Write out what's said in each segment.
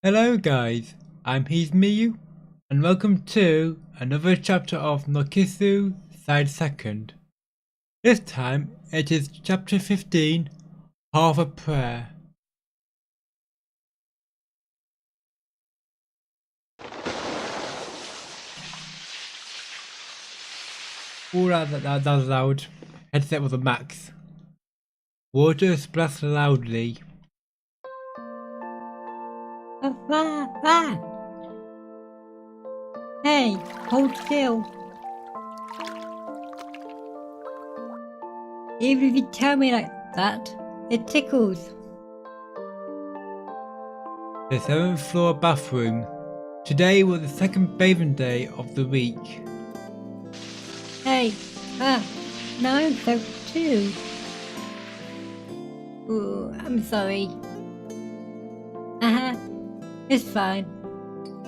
Hello guys, I'm Hesmiyu and welcome to another chapter of Narcissu Side 2nd. This time it is chapter 15, Half a Prayer. All that was loud. Headset was a max. Water splashed loudly. Hey, hold still. Even if you tell me like that, it tickles. The 7th floor bathroom. Today was the second bathing day of the week. Hey, now I'm soaked too. Ooh, I'm sorry. It's fine.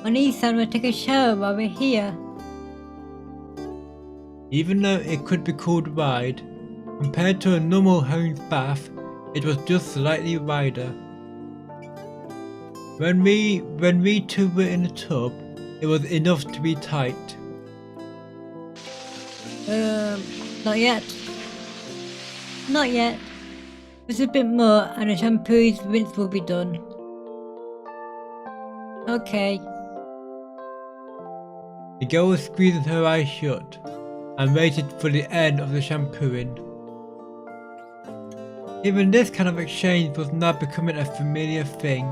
My niece and I will take a shower while we're here. Even though it could be called wide, compared to a normal home's bath, it was just slightly wider. When we two were in the tub, it was enough to be tight. Not yet. Not yet. Just a bit more and the shampoo's rinse will be done. Okay. The girl was squeezing her eyes shut and waited for the end of the shampooing. Even this kind of exchange was now becoming a familiar thing.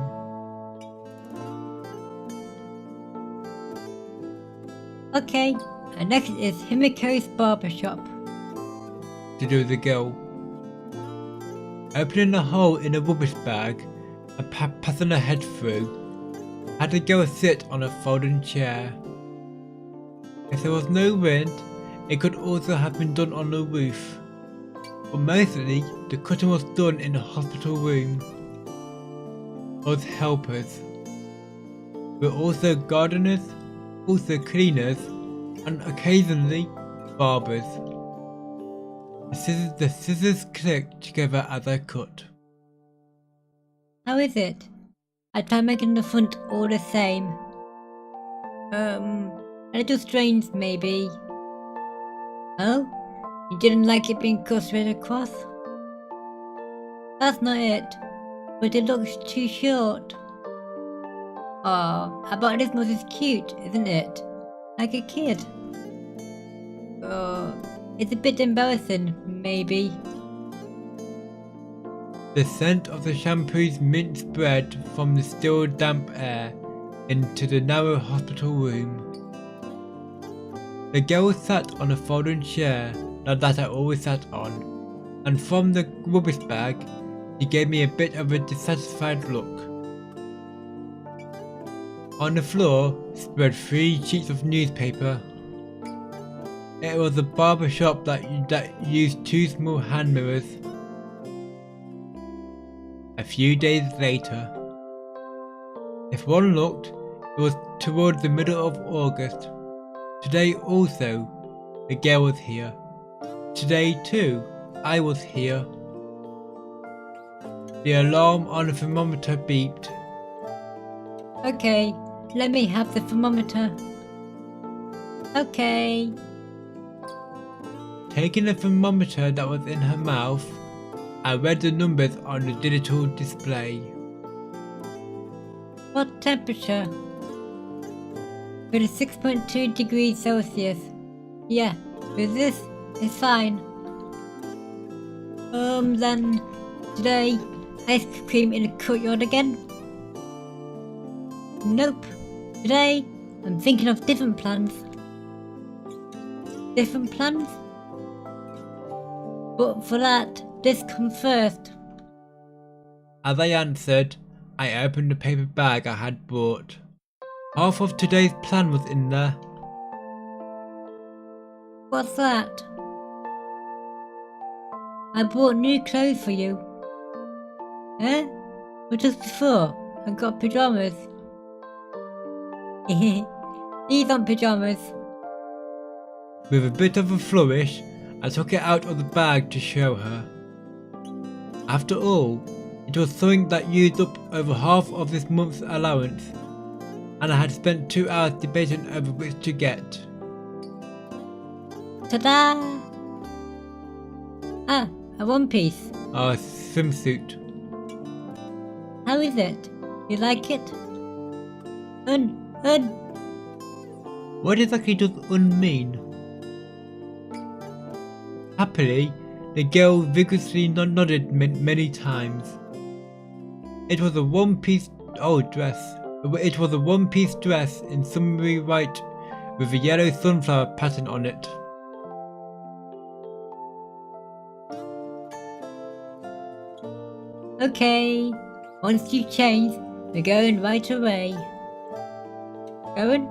Okay, and next is Himiko's barbershop. To do the girl. Opening a hole in a rubbish bag and passing her head through, had the girl sit on a folding chair. If there was no wind, it could also have been done on the roof, but mostly the cutting was done in the hospital room. Us helpers were also gardeners, also cleaners, and occasionally barbers. The scissors clicked together as I cut. How is it? I tried making the front all the same. A little strange maybe. Oh? You didn't like it being cut straight across? That's not it, but it looks too short. Oh, but this nose is cute, isn't it? Like a kid. Oh, it's a bit embarrassing, maybe. The scent of the shampoo's mint spread from the still damp air into the narrow hospital room. The girl sat on a folding chair that I always sat on, and from the rubbish bag, she gave me a bit of a dissatisfied look. On the floor spread 3 sheets of newspaper. It was a barber shop that used 2 small hand mirrors. A few days later. If one looked, it was toward the middle of August. Today also, the girl was here. Today too, I was here. The alarm on the thermometer beeped. Okay, let me have the thermometer. Okay. Taking the thermometer that was in her mouth, I read the numbers on the digital display. What temperature? With a 6.2 degrees Celsius. Yeah, with this, it's fine. Then, today, ice cream in the courtyard again? Nope. Today, I'm thinking of different plans. Different plans? But for that, this comes first. As I answered, I opened the paper bag I had brought. Half of today's plan was in there. What's that? I bought new clothes for you. Eh? But just before, I got pyjamas. These aren't pyjamas. With a bit of a flourish, I took it out of the bag to show her. After all, It was something that used up over half of this month's allowance, and I had spent 2 hours debating over which to get. Ta-da! Ah, a one piece. Our swimsuit. How is it? You like it? What exactly does mean? Happily, the girl vigorously nodded many times. It was a one-piece dress. It was a one-piece dress in summery white with a yellow sunflower pattern on it. Okay, once you change, we're going right away. Going?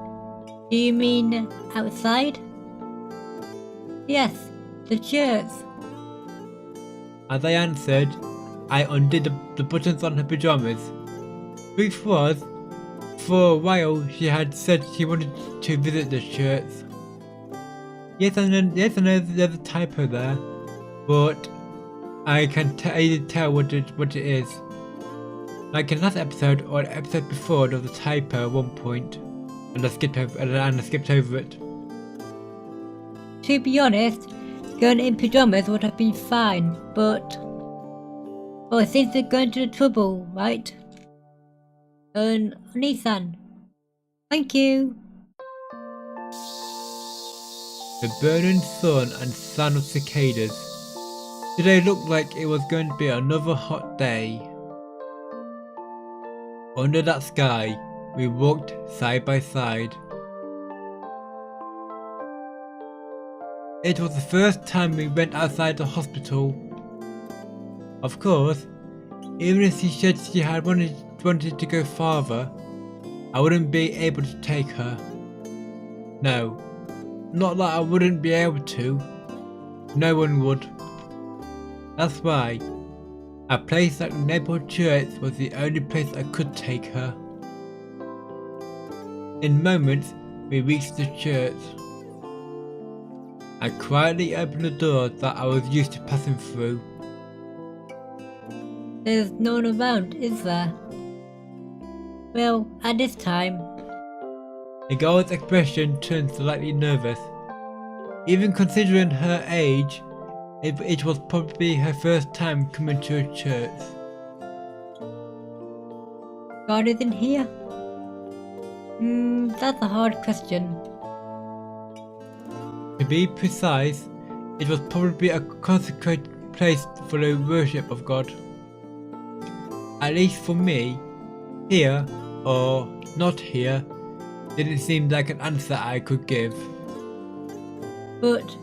Do you mean outside? Yes, the church. As I answered, I undid the buttons on her pajamas. Truth was, for a while she had said she wanted to visit the church. Yes, I know there's a typo there, but I can either tell what it is. Like in last episode or the episode before, there was a typo at one point, and I skipped over it. To be honest, going in pajamas would have been fine, but... Well, since we're going to the trouble, right? Nissan. Thank you. The burning sun and sound of cicadas. Today looked like it was going to be another hot day. Under that sky, we walked side by side. It was the first time we went outside the hospital. Of course, even if she said she had wanted to go farther, I wouldn't be able to take her. No, not that I wouldn't be able to. No one would. That's why a place like the neighborhood church was the only place I could take her. In moments, we reached the church. I quietly opened the door that I was used to passing through. There's no one around, is there? Well, at this time... The girl's expression turned slightly nervous. Even considering her age, it was probably her first time coming to a church. God isn't here? That's a hard question. To be precise, it was probably a consecrated place for the worship of God. At least for me, here or not here didn't seem like an answer I could give. But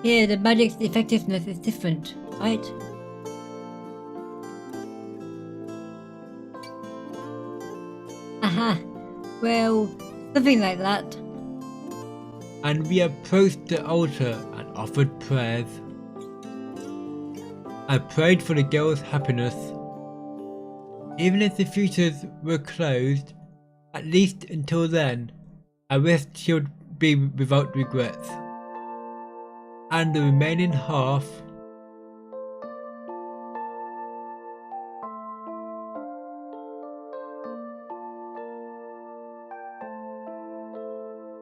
here the magic's effectiveness is different, right? Aha, well, something like that. And we approached the altar and offered prayers. I prayed for the girl's happiness. Even if the futures were closed, at least until then, I wished she would be without regrets. And the remaining half...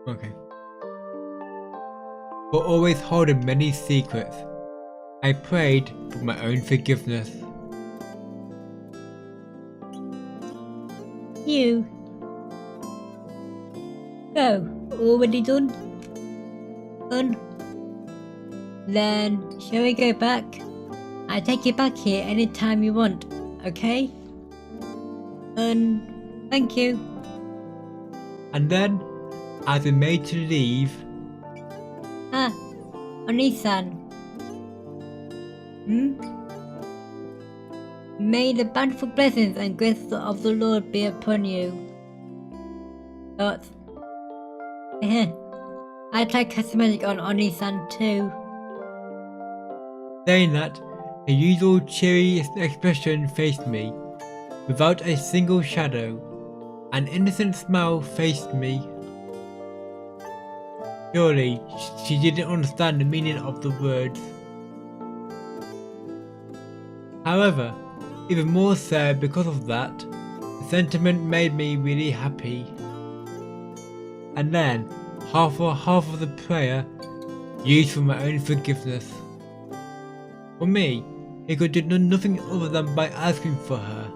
Okay. For always holding many secrets, I prayed for my own forgiveness. You. Oh, already done? Then, shall we go back? I'll take you back here anytime you want, okay? Thank you. And then, as we made to leave... Ah, Oni-san. May the bountiful blessings and grace of the Lord be upon you. But... I tried casting magic on Oni-san too. Saying that, her usual cheery expression faced me, without a single shadow. An innocent smile faced me. Surely, she didn't understand the meaning of the words. However, Even more so because of that, the sentiment made me really happy. And then, half of the prayer used for my own forgiveness. For me, he could do nothing other than buy ice cream for her.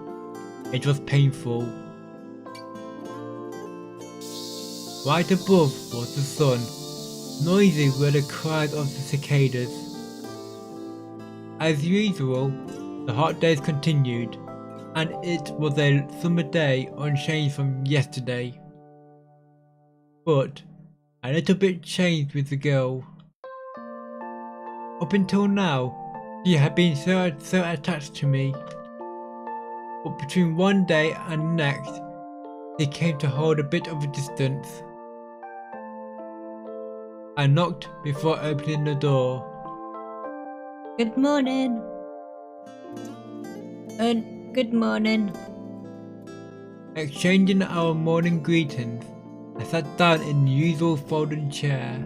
It was painful. Right above was the sun. Noisy were the cries of the cicadas. As usual, the hot days continued, and it was a summer day unchanged from yesterday. But a little bit changed with the girl. Up until now, she had been so attached to me. But between one day and the next, she came to hold a bit of a distance. I knocked before opening the door. Good morning. Good morning. Exchanging our morning greetings, I sat down in the usual folding chair.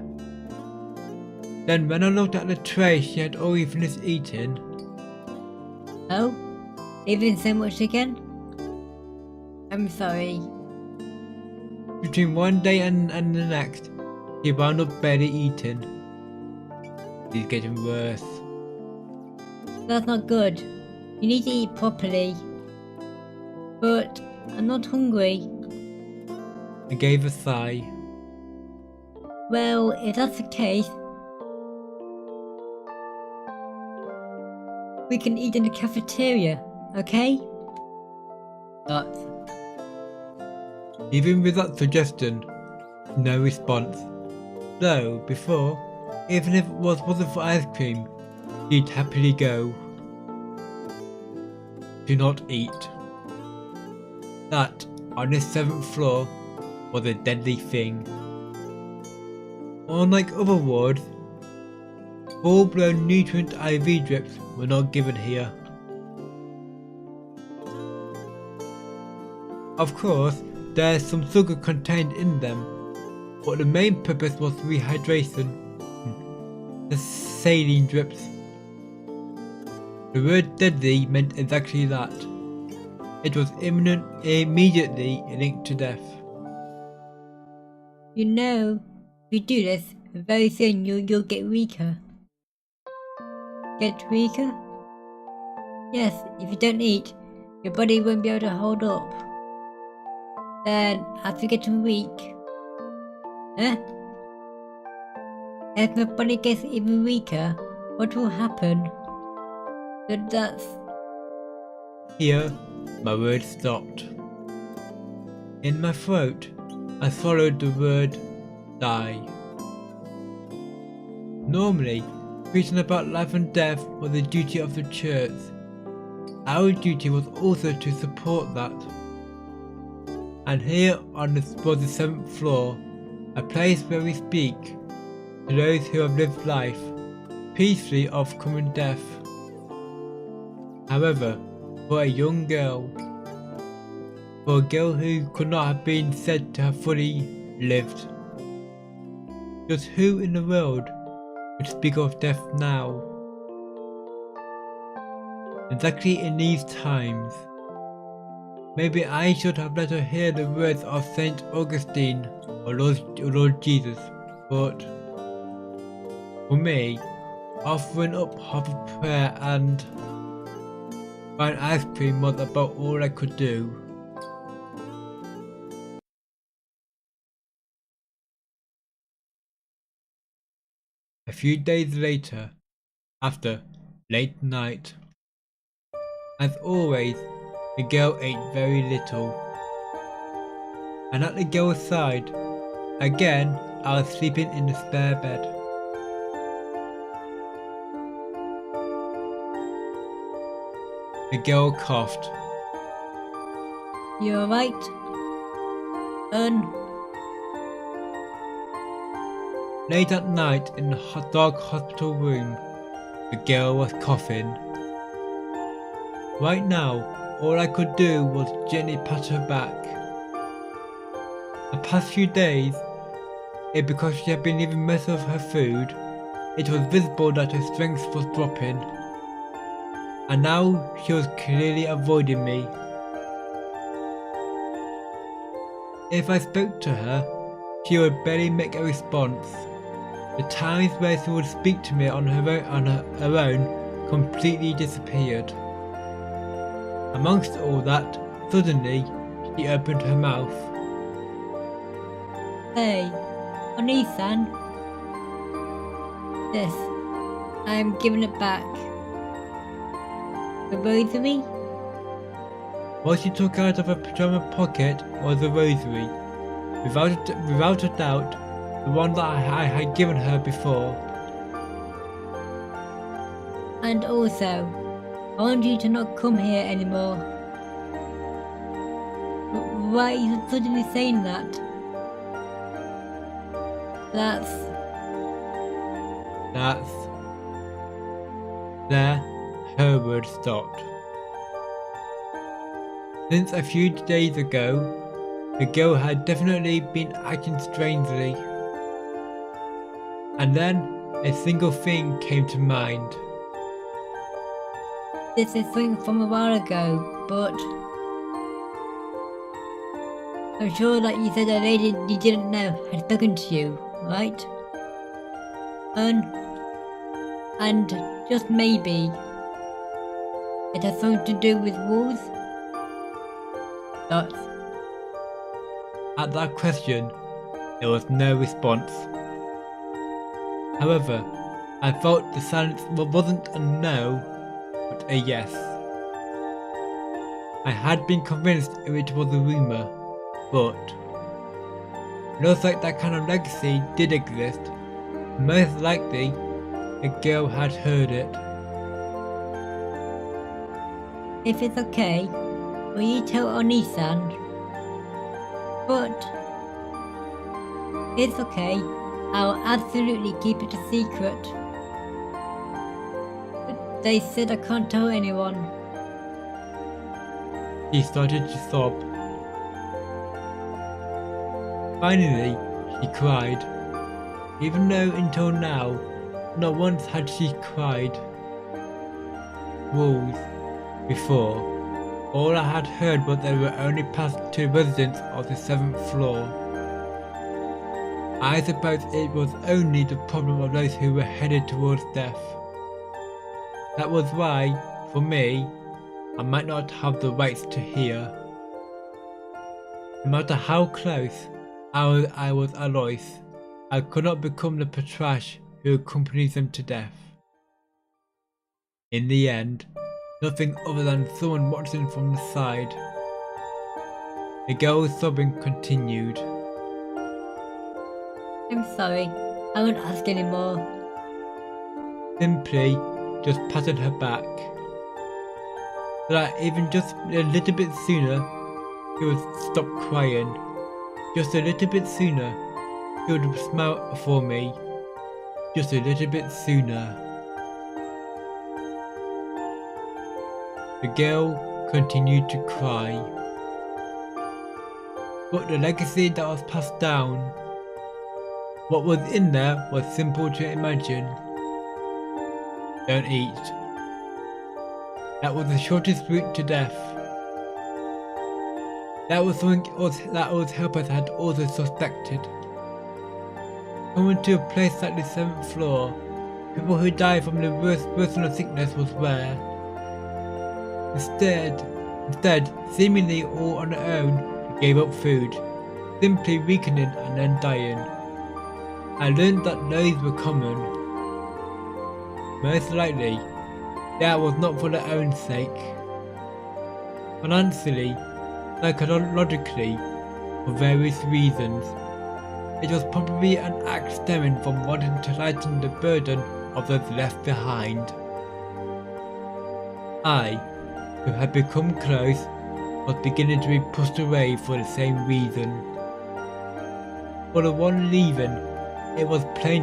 Then when I looked at the tray she had already finished eating. Oh? Even so much again? I'm sorry. Between one day and the next, she wound up barely eating. She's getting worse. That's not good. You need to eat properly. But I'm not hungry. I gave a sigh. Well, if that's the case, we can eat in the cafeteria, okay? But Even with that suggestion, no response. Though before, even if it wasn't for ice cream, she'd happily go. Do not eat. That, on this 7th floor, was a deadly thing. Unlike other wards, full-blown nutrient IV drips were not given here. Of course, there's some sugar contained in them, but the main purpose was rehydration. The saline drips. The word deadly meant exactly that. It was immediately linked to death. you know, if you do this, very soon you'll get weaker. Get weaker? Yes, if you don't eat, your body won't be able to hold up. Then, after getting weak, if my body gets even weaker, what will happen? That's... Here, my words stopped. In my throat, I swallowed the word die. Normally, preaching about life and death was the duty of the church. Our duty was also to support that. And here on the 7th floor, a place where we speak to those who have lived life peacefully of coming death. However, for a young girl, for a girl who could not have been said to have fully lived, just who in the world would speak of death now? Exactly in these times. Maybe I should have let her hear the words of Saint Augustine or Lord Jesus, but for me, offering up half a prayer and buying ice cream was about all I could do. A few days later, after late night, as always, the girl ate very little. And at the girl's side, again I was sleeping in the spare bed. The girl coughed. You alright? Late at night in the dark hospital room, the girl was coughing. Right now, all I could do was gently pat her back. The past few days, because she had been eating most of her food, it was visible that her strength was dropping. and now she was clearly avoiding me. If I spoke to her, she would barely make a response. The times where she would speak to me on her own completely disappeared. Amongst all that, suddenly, she opened her mouth. Hey, Oni-san. This, I am giving it back. The rosary? What she took out of her pajama pocket was a rosary. Without a doubt, the one that I had given her before. And also, I want you to not come here anymore. Why are you suddenly saying that? There, her words stopped. Since a few days ago, the girl had definitely been acting strangely. And then, a single thing came to mind. This is something from a while ago, but I'm sure that you said a lady you didn't know had spoken to you, right? And just maybe, it has something to do with wolves? That's... At that question, there was no response. However, I felt the silence wasn't a no, but a yes. I had been convinced it was a rumour, but it looks like that kind of legacy did exist. Most likely, a girl had heard it. If it's okay, will you tell Oni-san? But it's okay, I'll absolutely keep it a secret. But they said I can't tell anyone. She started to sob. Finally, she cried. Even though until now, not once had she cried wolves before. All I had heard was they were only passed to residents of the 7th floor. I suppose it was only the problem of those who were headed towards death. That was why, for me, I might not have the rights to hear. No matter how close I was Alois, I could not become the patrash who accompanies them to death. In the end, nothing other than someone watching from the side. The girl's sobbing continued. I'm sorry, I won't ask anymore. Simply just patted her back. So that even just a little bit sooner, she would stop crying. Just a little bit sooner, she would smile for me. Just a little bit sooner. The girl continued to cry. But the legacy that was passed down, what was in there was simple to imagine. Don't eat. That was the shortest route to death. That was something that old helpers had also suspected. Coming to a place like the 7th floor, people who died from the worst personal sickness was rare. Instead, seemingly all on their own, they gave up food, simply weakening and then dying. I learned that those were common. Most likely, that was not for their own sake. Financially, psychologically, for various reasons. It was probably an act stemming from wanting to lighten the burden of those left behind. I, who had become close, was beginning to be pushed away for the same reason. For the one leaving, it was to pain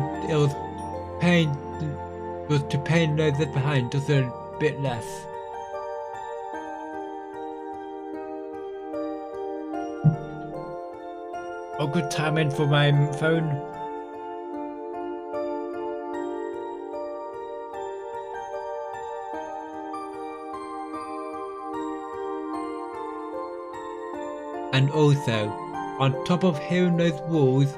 those left behind just a bit less. A good timing for my phone. And also, on top of hearing those rules,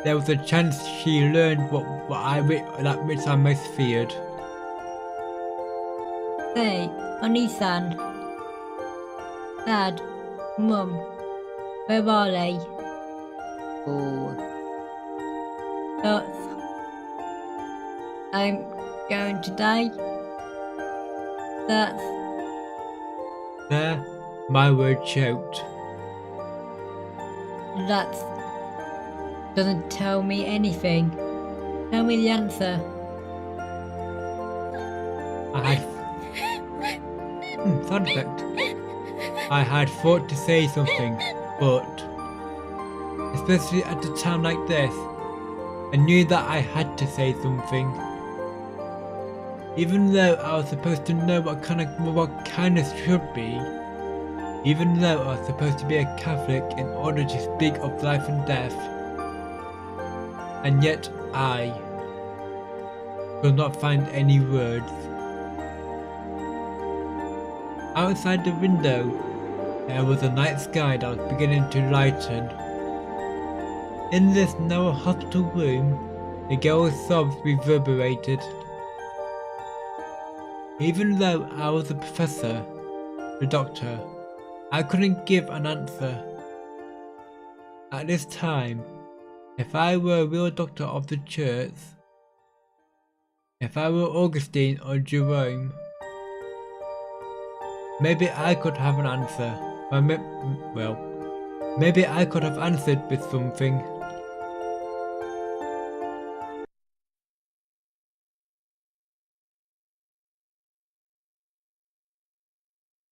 there was a chance she learned that which I most feared. Hey, Oni-san. Dad, Mum, where are they? Oh. Thoughts? I'm going to die? That's... There, my word choked. That doesn't tell me anything. Tell me the answer. I had... sound effect. I had thought to say something, but... especially at a time like this, I knew that I had to say something. Even though I was supposed to know what kindness should be, even though I was supposed to be a Catholic in order to speak of life and death, and yet I could not find any words. Outside the window, there was a night sky that was beginning to lighten. In this narrow hospital room, the girl's sobs reverberated. Even though I was a professor, the doctor, I couldn't give an answer. At this time, if I were a real doctor of the church, if I were Augustine or Jerome, maybe I could have an answer. Maybe I could have answered with something.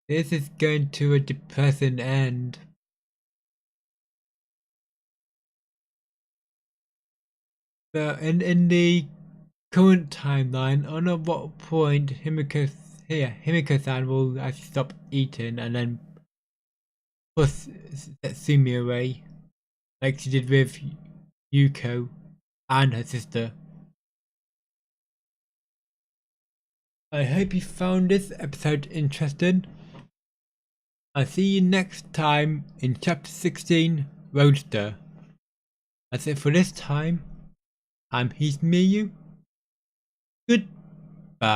This is going to a depressing end. But in the current timeline, I don't know what point Himiko-san will actually stop eating and then push Hesmiyu away, like she did with Yuko and her sister. I hope you found this episode interesting. I'll see you next time in chapter 16, Roadster. That's it for this time. I'm Hesmiyu. Goodbye.